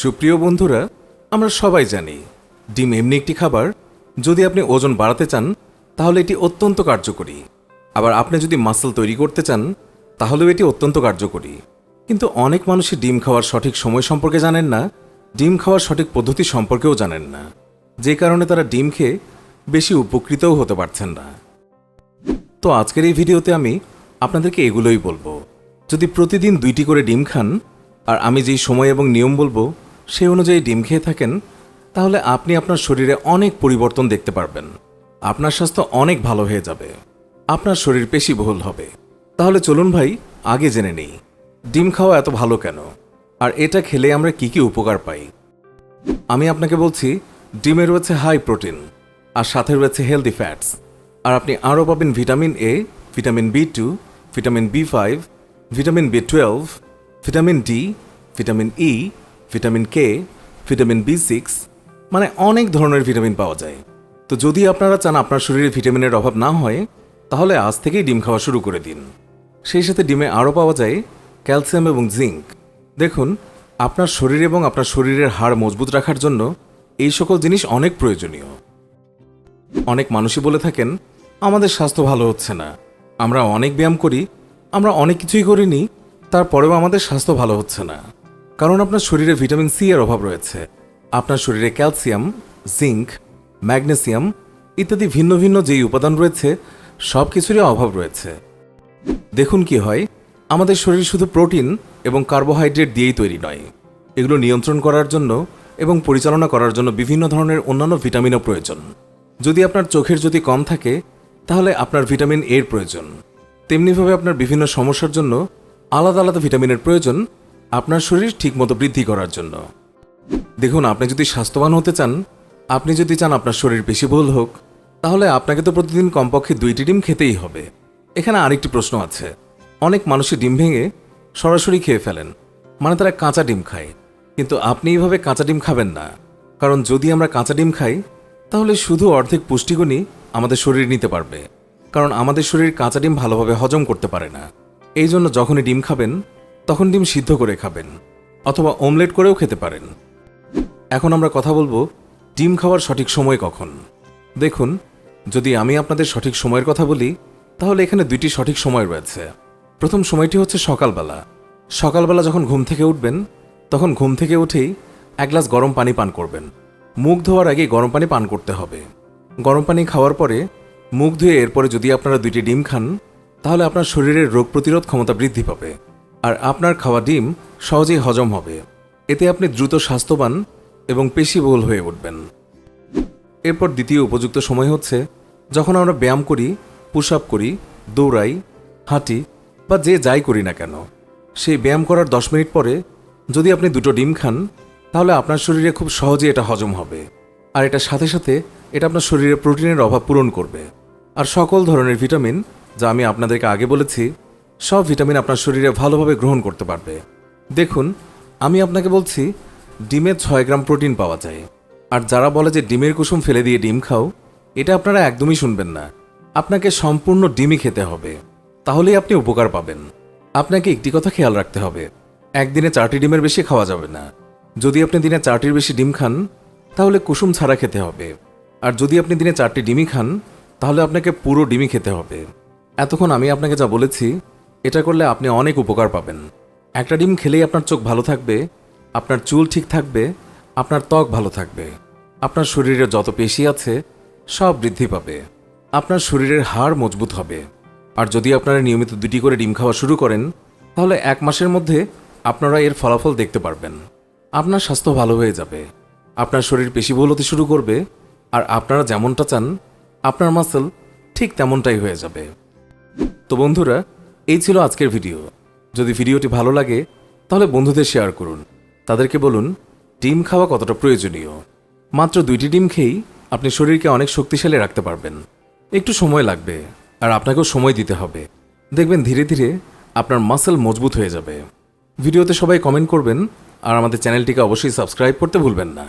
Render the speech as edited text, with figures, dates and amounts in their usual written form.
সুপ্রিয় বন্ধুরা, আমরা সবাই জানি ডিম এমনি একটি খাবার। যদি আপনি ওজন বাড়াতে চান তাহলে এটি অত্যন্ত কার্যকরী। আবার আপনি যদি মাসল তৈরি করতে চান তাহলেও এটি অত্যন্ত কার্যকরী। কিন্তু অনেক মানুষই ডিম খাওয়ার সঠিক সময় সম্পর্কে জানেন না, ডিম খাওয়ার সঠিক পদ্ধতি সম্পর্কেও জানেন না, যে কারণে তারা ডিম খেয়ে বেশি উপকৃতও হতে পারছেন না। তো আজকের এই ভিডিওতে আমি আপনাদেরকে এগুলোই বলবো। যদি প্রতিদিন 2টি করে ডিম খান আর আমি যেই সময় এবং নিয়ম বলবো সেই অনুযায়ী ডিম খেয়ে থাকেন, তাহলে আপনি আপনার শরীরে অনেক পরিবর্তন দেখতে পারবেন। আপনার স্বাস্থ্য অনেক ভালো হয়ে যাবে, আপনার শরীর পেশিবহুল হবে। তাহলে চলুন ভাই, আগে জেনে নেই ডিম খাওয়া এত ভালো কেন, আর এটা খেলে আমরা কি কি উপকার পাই। আমি আপনাকে বলছি, ডিমে রয়েছে হাই প্রোটিন আর সাথে রয়েছে হেলদি ফ্যাটস। আর আপনি আরও পাবেন vitamin A, vitamin B2, vitamin B5, vitamin B12, vitamin D, vitamin E, vitamin K, vitamin B6, মানে অনেক ধরনের ভিটামিন পাওয়া যায়। তো যদি আপনারা চান আপনার শরীরে ভিটামিনের অভাব না হয়, তাহলে আজ থেকেই ডিম খাওয়া শুরু করে দিন। সেই সাথে ডিমে আরও পাওয়া যায় ক্যালসিয়াম এবং জিঙ্ক। দেখুন, আপনার শরীর এবং আপনার শরীরের হাড় মজবুত রাখার জন্য এই সকল জিনিস অনেক প্রয়োজনীয়। অনেক মানুষই বলে থাকেন আমাদের স্বাস্থ্য ভালো হচ্ছে না, আমরা অনেক ব্যায়াম করি, আমরা অনেক কিছুই করিনি, তারপরেও আমাদের স্বাস্থ্য ভালো হচ্ছে না। কারণ আপনার শরীরে ভিটামিন সি এর অভাব রয়েছে, আপনার শরীরে ক্যালসিয়াম, জিঙ্ক, ম্যাগনেসিয়াম ইত্যাদি ভিন্ন ভিন্ন যেই উপাদান রয়েছে সব কিছুরই অভাব রয়েছে। দেখুন কি হয়, আমাদের শরীর শুধু প্রোটিন এবং কার্বোহাইড্রেট দিয়েই তৈরি নয়, এগুলো নিয়ন্ত্রণ করার জন্য এবং পরিচালনা করার জন্য বিভিন্ন ধরনের অন্যান্য ভিটামিনও প্রয়োজন। যদি আপনার চোখের জ্যোতি কম থাকে তাহলে আপনার ভিটামিন এর প্রয়োজন। তেমনিভাবে আপনার বিভিন্ন সমস্যার জন্য আলাদা আলাদা ভিটামিনের প্রয়োজন আপনার শরীর ঠিকমতো বৃদ্ধি করার জন্য। দেখুন, আপনি যদি স্বাস্থ্যবান হতে চান, আপনি যদি চান আপনার শরীর পেশিবহুল হোক, তাহলে আপনাকে তো প্রতিদিন কমপক্ষে 2টি ডিম খেতেই হবে। এখানে আরেকটি প্রশ্ন আছে, অনেক মানুষই ডিম ভেঙে সরাসরি খেয়ে ফেলেন, মানে তারা কাঁচা ডিম খায়। কিন্তু আপনি এইভাবে কাঁচা ডিম খাবেন না, কারণ যদি আমরা কাঁচা ডিম খাই তাহলে শুধু অর্ধেক পুষ্টিগুণই আমাদের শরীর নিতে পারবে, কারণ আমাদের শরীর কাঁচা ডিম ভালোভাবে হজম করতে পারে না। এই জন্য যখনই ডিম খাবেন তখন ডিম সিদ্ধ করে খাবেন, অথবা অমলেট করেও খেতে পারেন। এখন আমরা কথা বলবো ডিম খাওয়ার সঠিক সময় কখন। দেখুন, যদি আমি আপনাদের সঠিক সময়ের কথা বলি তাহলে এখানে 2টি সঠিক সময় রয়েছে। প্রথম সময়টি হচ্ছে সকালবেলা। সকালবেলা যখন ঘুম থেকে উঠবেন তখন ঘুম থেকে উঠেই 1 গ্লাস গরম পানি পান করবেন। মুখ ধোয়ার আগে গরম পানি পান করতে হবে। গরম পানি খাওয়ার পরে মুখ ধুয়ে এরপরে যদি আপনারা 2টি ডিম খান তাহলে আপনার শরীরের রোগ প্রতিরোধ ক্ষমতা বৃদ্ধি পাবে, আর আপনার খাওয়া ডিম সহজেই হজম হবে। এতে আপনি দ্রুত স্বাস্থ্যবান এবং পেশিবহুল হয়ে উঠবেন। এরপর দ্বিতীয় উপযুক্ত সময় হচ্ছে যখন আমরা ব্যায়াম করি, পুশ আপ করি, দৌড়াই, হাঁটি বা যে যাই করি না কেন, সেই ব্যায়াম করার 10 মিনিট পরে যদি আপনি 2টো ডিম খান তাহলে আপনার শরীরে খুব সহজেই এটা হজম হবে, আর এটার সাথে সাথে এটা আপনার শরীরে প্রোটিনের অভাব পূরণ করবে। আর সকল ধরনের ভিটামিন, যা আমি আপনাদেরকে আগে বলেছি, সব ভিটামিন আপনার শরীরে ভালোভাবে গ্রহণ করতে পারবে। দেখুন, আমি আপনাকে বলছি ডিমে 6 গ্রাম প্রোটিন পাওয়া যায়। আর যারা বলে যে ডিমের কুসুম ফেলে দিয়ে ডিম খাও, এটা আপনারা একদমই শুনবেন না। আপনাকে সম্পূর্ণ ডিমই খেতে হবে, তাহলেই আপনি উপকার পাবেন। আপনাকে একটি কথা খেয়াল রাখতে হবে, একদিনে 4টি ডিমের বেশি খাওয়া যাবে না। যদি আপনি দিনে 4টির বেশি ডিম খান তাহলে কুসুম ছাড়া খেতে হবে, আর যদি আপনি দিনে 4টি ডিমই খান তাহলে আপনাকে পুরো ডিমই খেতে হবে। এতক্ষণ আমি আপনাকে যা বলেছি এটা করলে আপনি অনেক উপকার পাবেন। একটা ডিম খেলেই আপনার চোখ ভালো থাকবে, আপনার চুল ঠিক থাকবে, আপনার ত্বক ভালো থাকবে, আপনার শরীরে যত পেশি আছে সব বৃদ্ধি পাবে, আপনার শরীরের হাড় মজবুত হবে। আর যদি আপনারা নিয়মিত 2টি করে ডিম খাওয়া শুরু করেন তাহলে 1 মাসের মধ্যে আপনারা এর ফলাফল দেখতে পারবেন। আপনার স্বাস্থ্য ভালো হয়ে যাবে, আপনার শরীর পেশিবহুল হতে শুরু করবে, আর আপনারা যেমনটা চান আপনার মাসল ঠিক তেমনটাই হয়ে যাবে। তো বন্ধুরা, এই ছিল আজকের ভিডিও। যদি ভিডিওটি ভালো লাগে তাহলে বন্ধুদের শেয়ার করুন, তাদেরকে বলুন ডিম খাওয়া কতটা প্রয়োজনীয়। মাত্র 2টি ডিম খেয়েই আপনি শরীরকে অনেক শক্তিশালী রাখতে পারবেন। একটু সময় লাগবে, আর আপনাকেও সময় দিতে হবে। দেখবেন ধীরে ধীরে আপনার মাসল মজবুত হয়ে যাবে। ভিডিওতে সবাই কমেন্ট করবেন, আর আমাদের চ্যানেলটিকে অবশ্যই সাবস্ক্রাইব করতে ভুলবেন না।